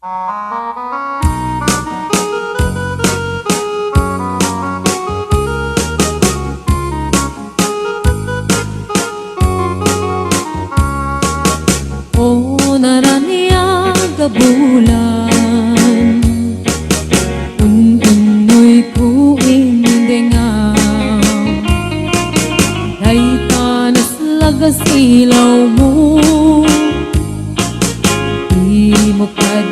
O naraniya gabulan unoy ko indengaw day tanas lagas ilaw mo di mo kad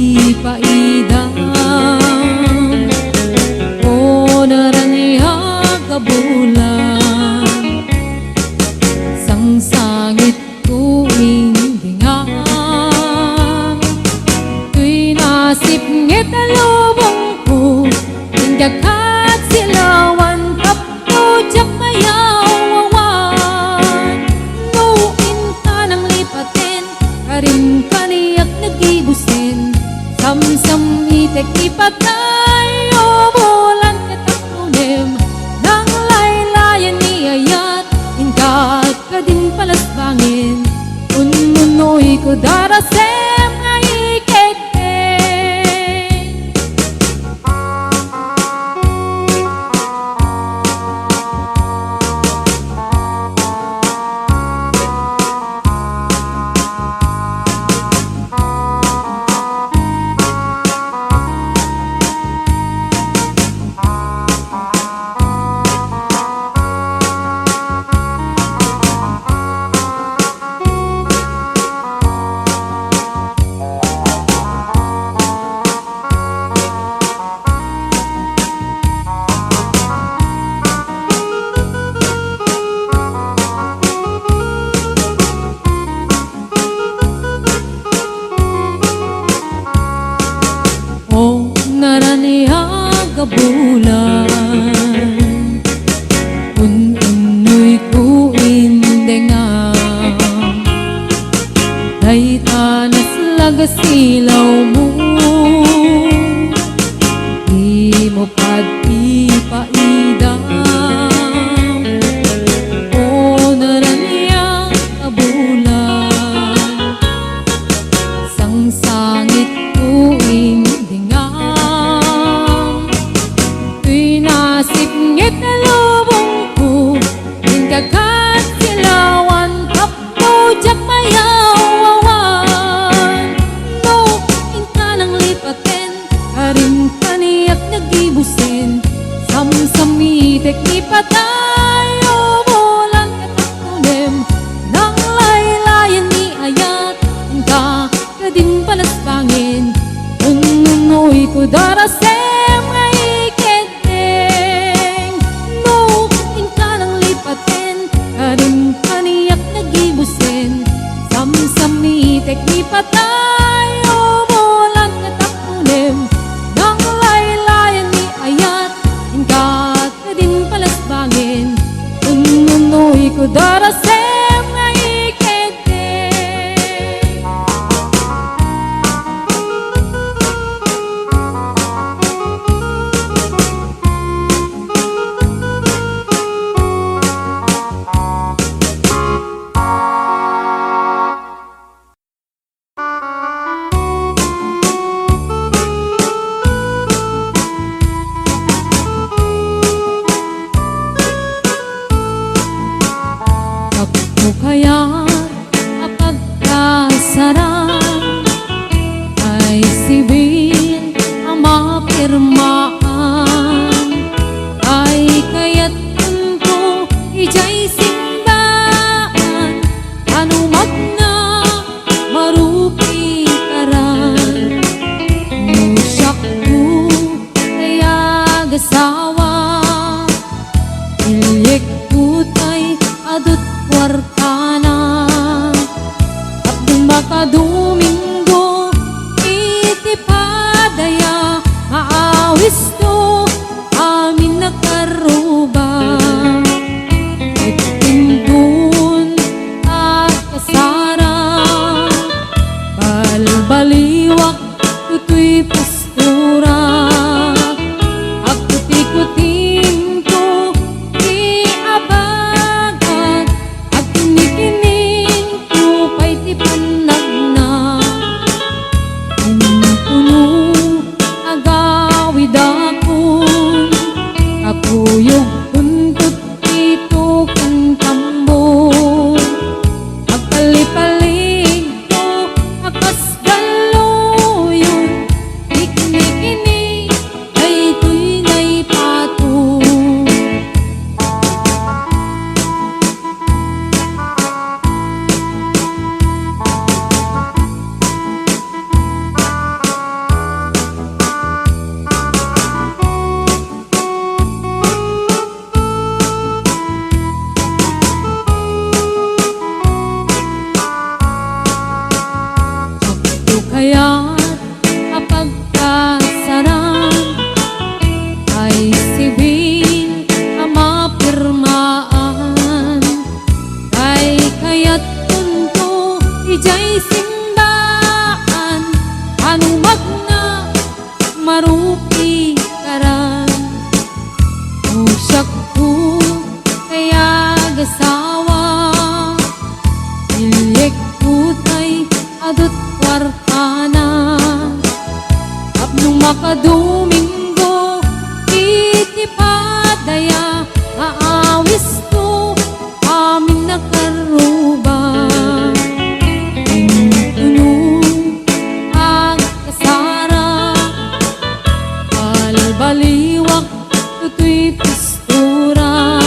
ipaidang o naraniya gabulan sang sangit ko nasib ngit alubong ko Inggakat silawan Kapto jak mayawawan Nguin ka ng lipatin Karin kaniyak nagibusin Samsam itek ipatay O bulan katakunim Nang laylayan ni ayat Ingkat ka din palasbangin Unmunoy ko darasem gabulan unoy ko indengaw day tanas lagas ilaw mo di mo pad ipaidang o naraniya gabulan sang sangit ko nasib ngit na lubong ko Inggakat silawan Kapto jak mayawawan Nguin ka ng lipatin Karin kaniyak nagibusin Samsam itek ipatay O bulan katakunim Nang laylayan ni ayat Ingka ka din palasbangin Ununoy ko darasem Karin kaniyak nagibusin Samsam itek ipatay O bulan katakunim Nang laylayan ni ayat Ingkat ka din palasbangin Ununoy ko darasem nga ikete kaya apagkasarang ay sibil ang mapirmaan ay kaya't ko ijay simbaan anumat na marupi karan musyak ko kaya gasawa ilik putay adut wartana Abdong baka Domingo itipadaya maawis to amin nakaruba itintun at kasara balbaliwak tutoy pastura akuti-kutin ko iabagad payat tunto ijay simbaan anong magna marupi karan usyak ko kaya gasawa ilik putay adot kwartana tapnong makadomingo itipadaya aawis ko amin nakaruba intunong ang kasara balbaliwak tutoy pistura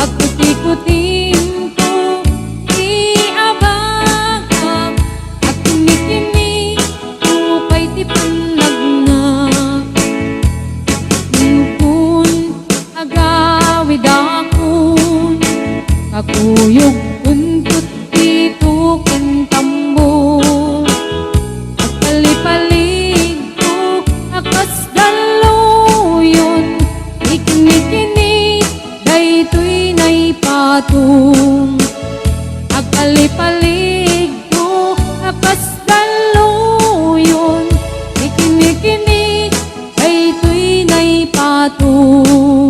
at kuti-kutin ko iabagag at kini-kini upay tipanlag na nukun agawid akon kakuyog untut dito kentambo at palipalig ko akas daluyon ikini-kini daytoy nay patong agpalipalig ko akas daluyon ikini-kini daytoy nay patong.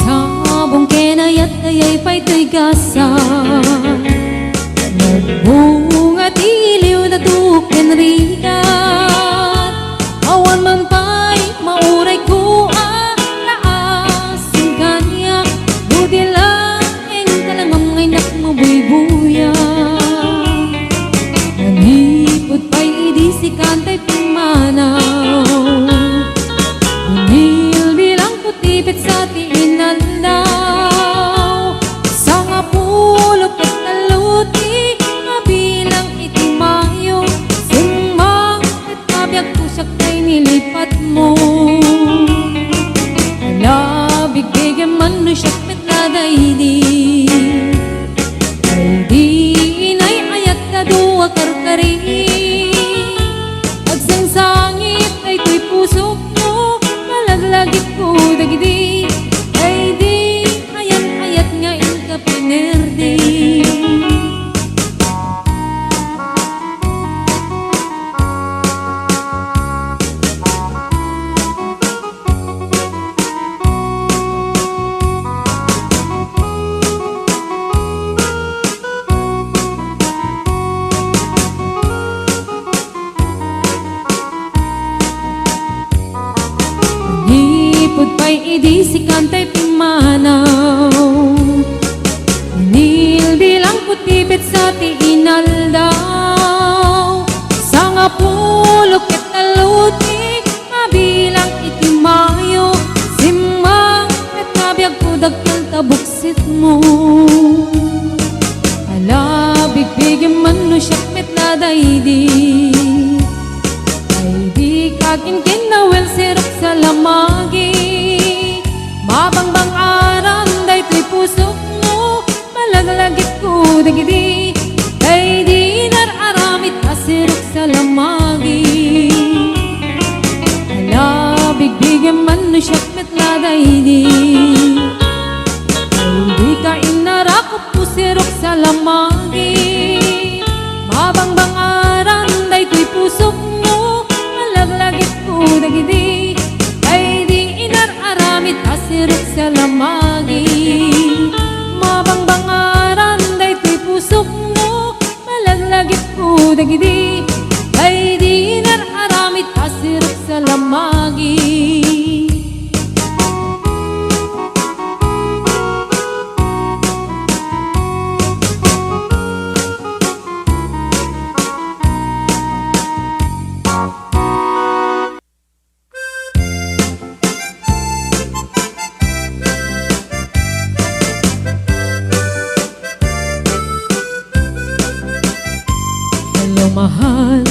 Sabong kenayat ayay pa'y to'y gasa nagbunga tiliw na tuken rigat awan man pa'y mauray ko laasin kanya budi laeng kalangam ngay nakmabuybuya nanipod pa'y idisikan ta'y pimanaw Bunil bilang putipit sa tiinalaw sa nga pulok at naluti mabilang itimayo sumang at kabiyag pusak kay nilipat mo alabig bigyan man no siyak met na daydi daydi inay ayat na duwa karkari agsangsangit ay to'y pusok mo malaglagit ko dagdi ay di ayat-ayat nga inka pinerdi Nipod pa'y idisikan ta'y pimanaw Nil bilang putipit sa tiinaldaw sa nga pulok at naluti mabilang itimayo simang at kabiyag ko dagkal tabuksit mo alabig bigyan man no siyak met na daydi ay di kakin kinawel sirok sa lamagi mabangbang aram daytoy pusok mo malaglagit ko dagdi ay di nararamit asirok sa lamagi alabig bigyan man no siyak met na daydi ay di ka inarakot po sirok sa lamagi mabangbang aram daytoy pusok mo malaglagit ko dagdi ay di inararamit asirok sa lamagi mabangbang aram daytoy pusok mo malaglagit ko dagdi ay di inararamit asirok sa lamagi. Hello mahal,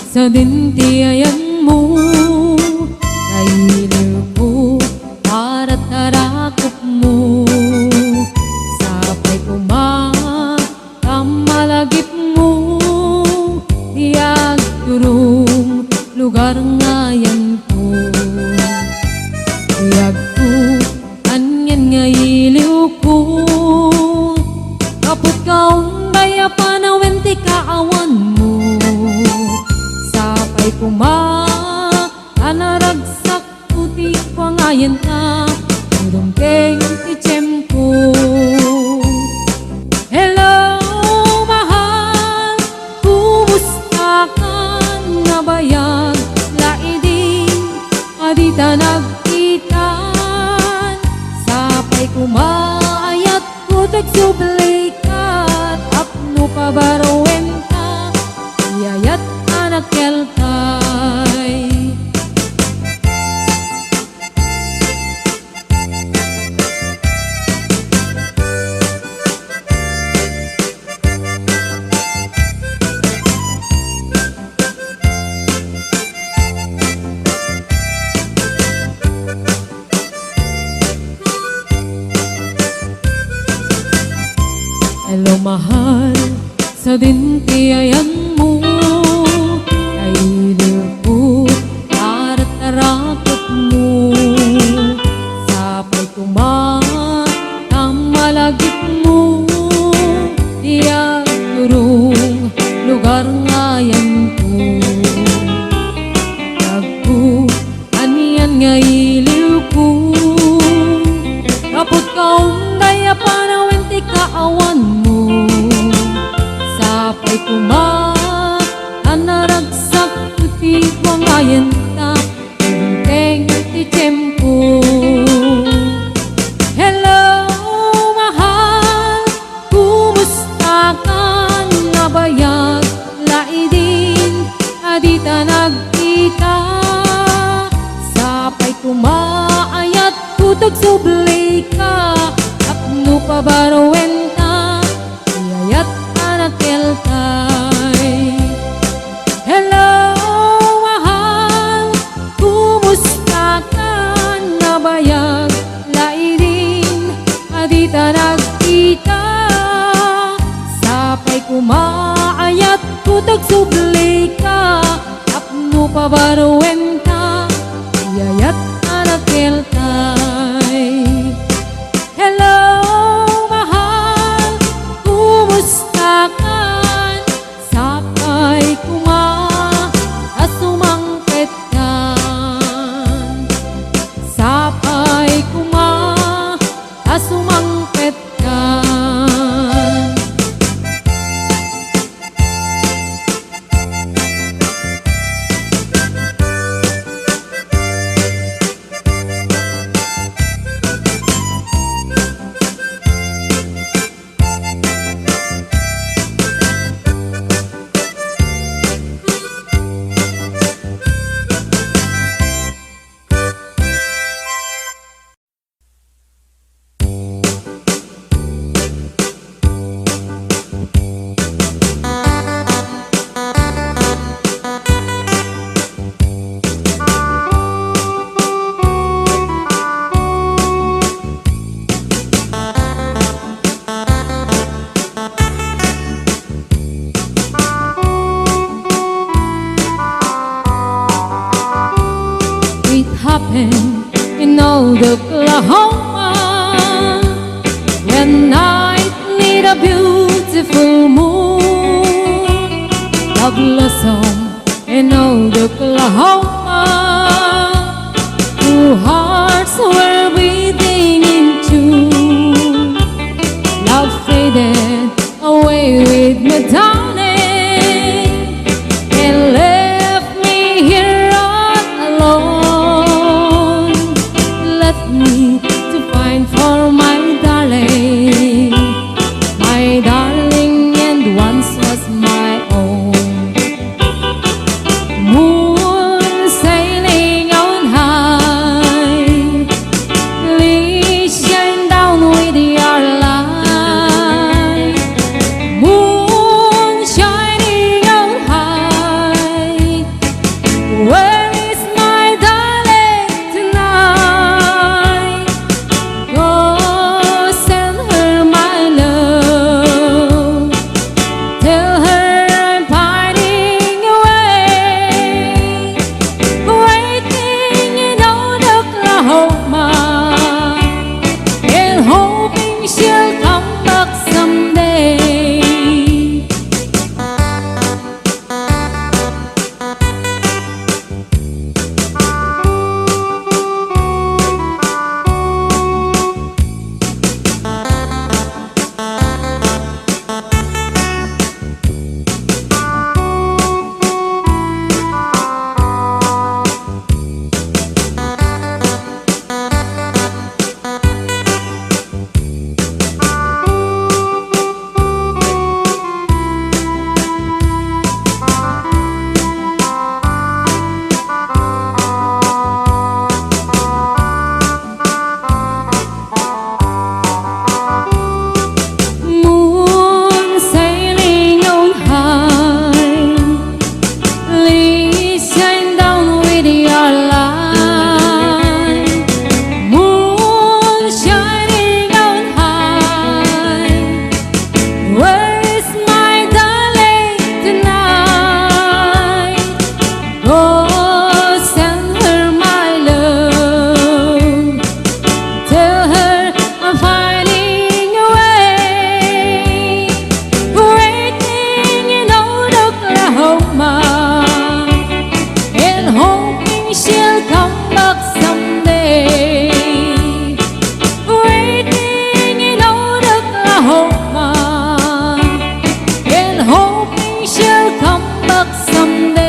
sa dintiayan mo nailiw ko para tarakop mo. Sapay kumamalagip mo, diag turong lugar ngayon ko. Diag ko, anyan nga iliw ko, kapot kaong baya panawin ti kaawan mo. Sapay anaragsak puti pangayan ta, turong keng ti tiyempo. Hello mahal, kumusta ka na bayag? Laidin, adita nagkitan. Sapay kumaayat ko tagsublikat, apno pabarowen ka, iyayat anak keltay. Hello mahal, sa dintiayan mo nailiw ko para tarakot mo. Sapay kumamalagip mo, diag turong lugar ngayon ko. Tagko, aniyan nga iliw ko, kapot kaong daya panawin ti kaawan mo. Sapay anaragsak puti pangayan ta, turong ti tiyempo. Hello mahal, kumusta ka na bayag? Laidin, adita nagkita. Sapay kumaayat kutag sublay ka, apno pabarowen ka, iyayat anak keltay. Hello mahal, kumusta ka na bayag? Laidin, adita nagkita. Sapay kumaayat kutag sublay ka, apno pabarowen ka, iyayat anak keltay. Hello mahal, kumusta ka? Sapay asumangpet ka. Sapay asumangpet ka. Happened in old Oklahoma, when night need a beautiful moon. A blossom in old Oklahoma, two hearts were beating in tune. Love faded away with me, darling, and left me here all alone. Left me to find for my darling, and once was my own. Moon mama, and hoping she'll come back someday. Waiting in old Oklahoma, and hoping she'll come back someday.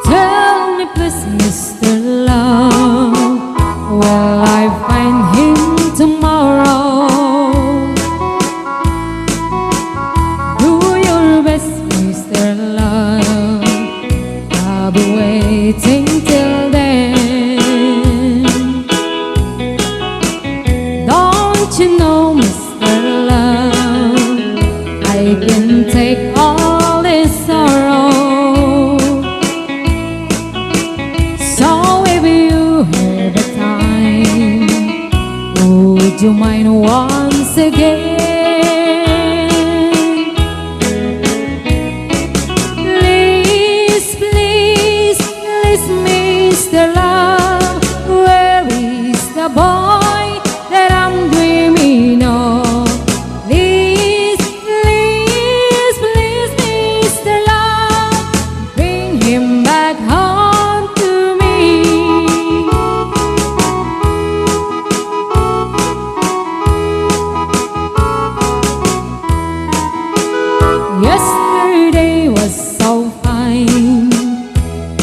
Tell me please, Mr. Love, will I find him tomorrow? Do your best, Mr. Love, I'll be waiting till then. Don't you know, Mr. Love, I can take all this sorrow. So if you have the time, would you mind once again? Please, please, please, Mr. Love, where is the boy that I'm dreaming of? Please, please, please, Mr. Love, bring him back home to me. Yesterday was so fine,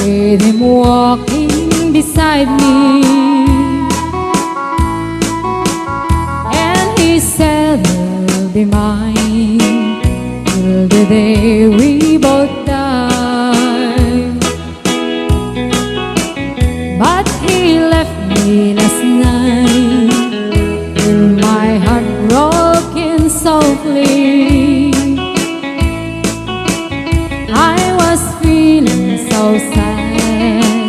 with him walking beside me, and he said he'll be mine till the day we both die. But he left me last night, with my heart broken softly. I was feeling so sad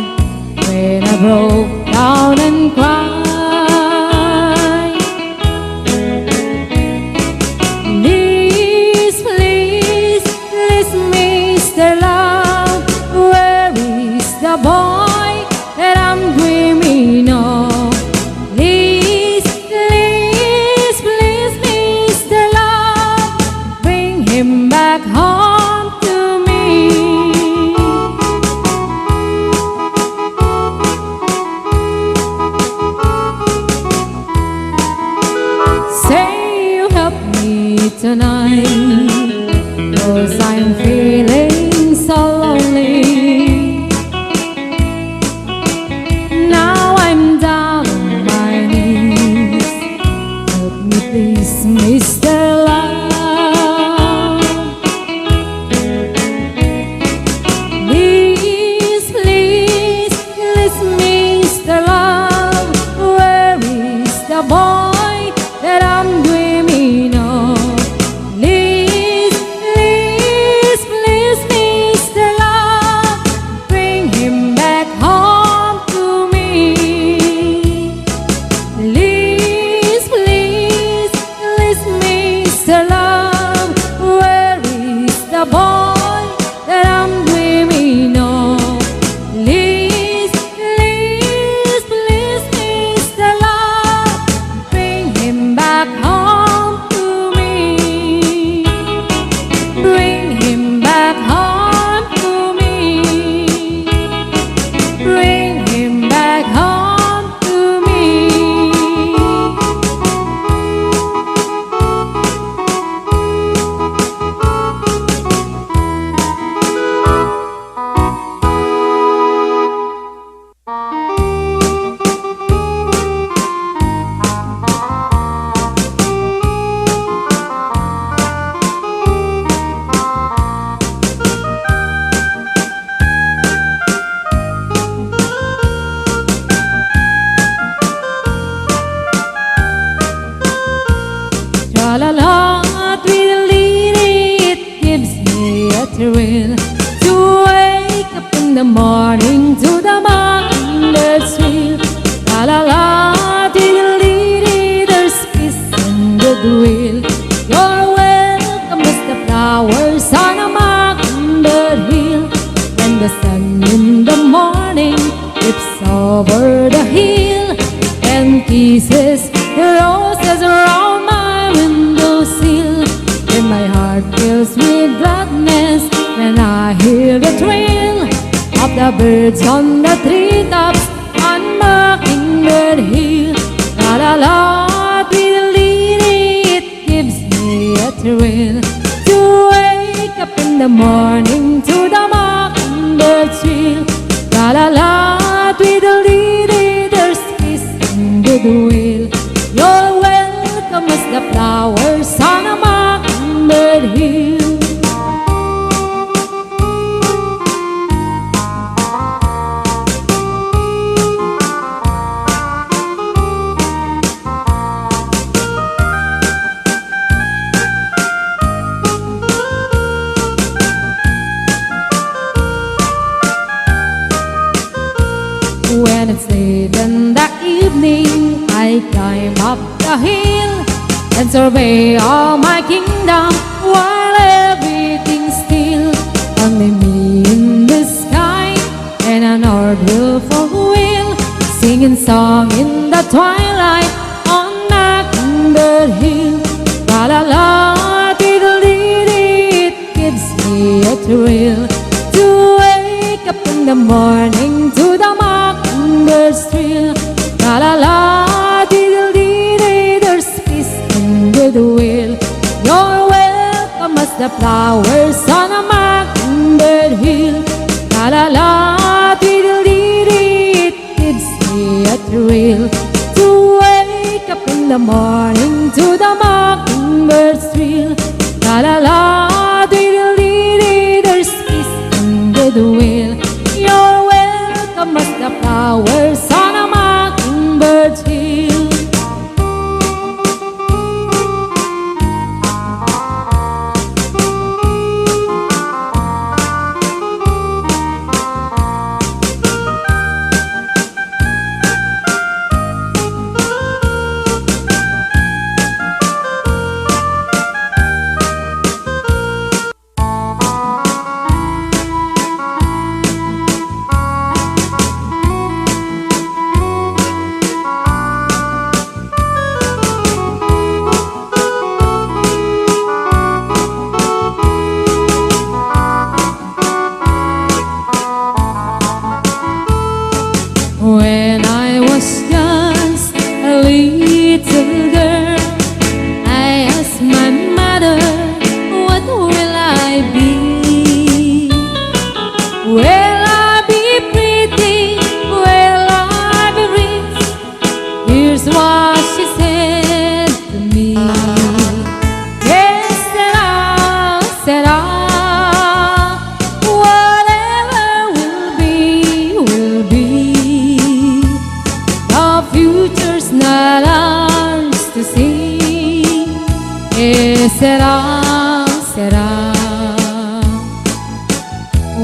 when I broke down and cried. Please, please, please, Mr. Love, where is the boy that I'm dreaming of? Please, please, please, Mr. Love, bring him back home to me. Say you help me tonight, 'cause I'm feeling so lonely. Now I'm down on my knees, help me please, Mr. Love. flowers on a mockingbird hill. When the sun in the morning dips over the hill and kisses the roses around my windowsill. Then my heart fills with gladness when I hear the trill of the birds on the treetops on Mockingbird Hill. La la la, tweedledee, it gives me a thrill to wake up in the morning to the mockingbird trill. La la la, tweedledee, there's peace and goodwill. You're welcome as the flowers on a mockingbird hill. When it's late in the evening, I climb up the hill and survey all my kingdom while everything's still. Only me in the sky and an old willful wheel, singing song in the twilight on Mockingbird Hill. La la la, diddle-dee-dee, it gives me a thrill to wake up in the morning to the mockingbird's trill. La la la, diddle-dee-dee, there's peace and goodwill. You're welcome as the flowers on a mockingbird hill. La la la, diddle-dee-dee, it gives me a thrill to wake up in the morning to the mockingbird's trill. La la la, diddle-dee-dee, there's peace and goodwill. You're welcome as the flowers on a mockingbird's hill. When I was just a little girl, I asked my mother, what will I be? Will I be pretty? Will I be rich? Here's what she said to me. Yes, said I, whatever will be, will be. The future's not ours to see. Et cetera,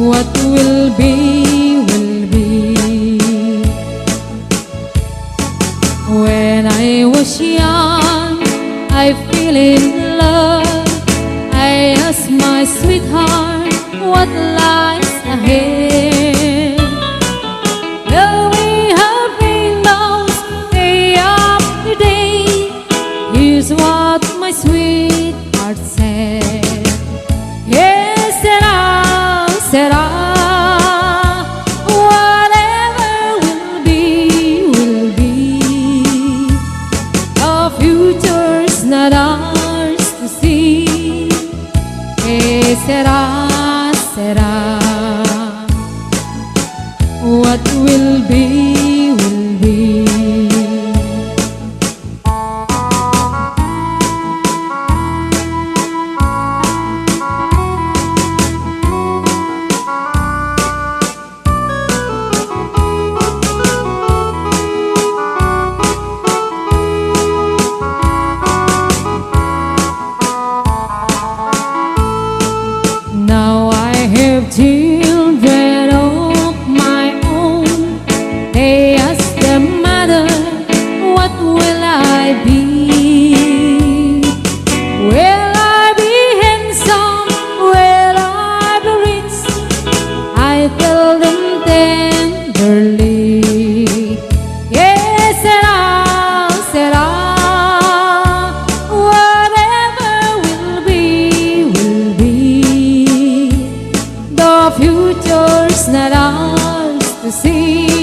what will be, will be. When I was young, I fell in love. I asked my sweetheart, what lies ahead? Will we have rainbows day after day? Here's what my sweetheart said. Yes, said I, whatever will be, will be. The future's not ours to see. Yes, said I, what will be, will be. to see.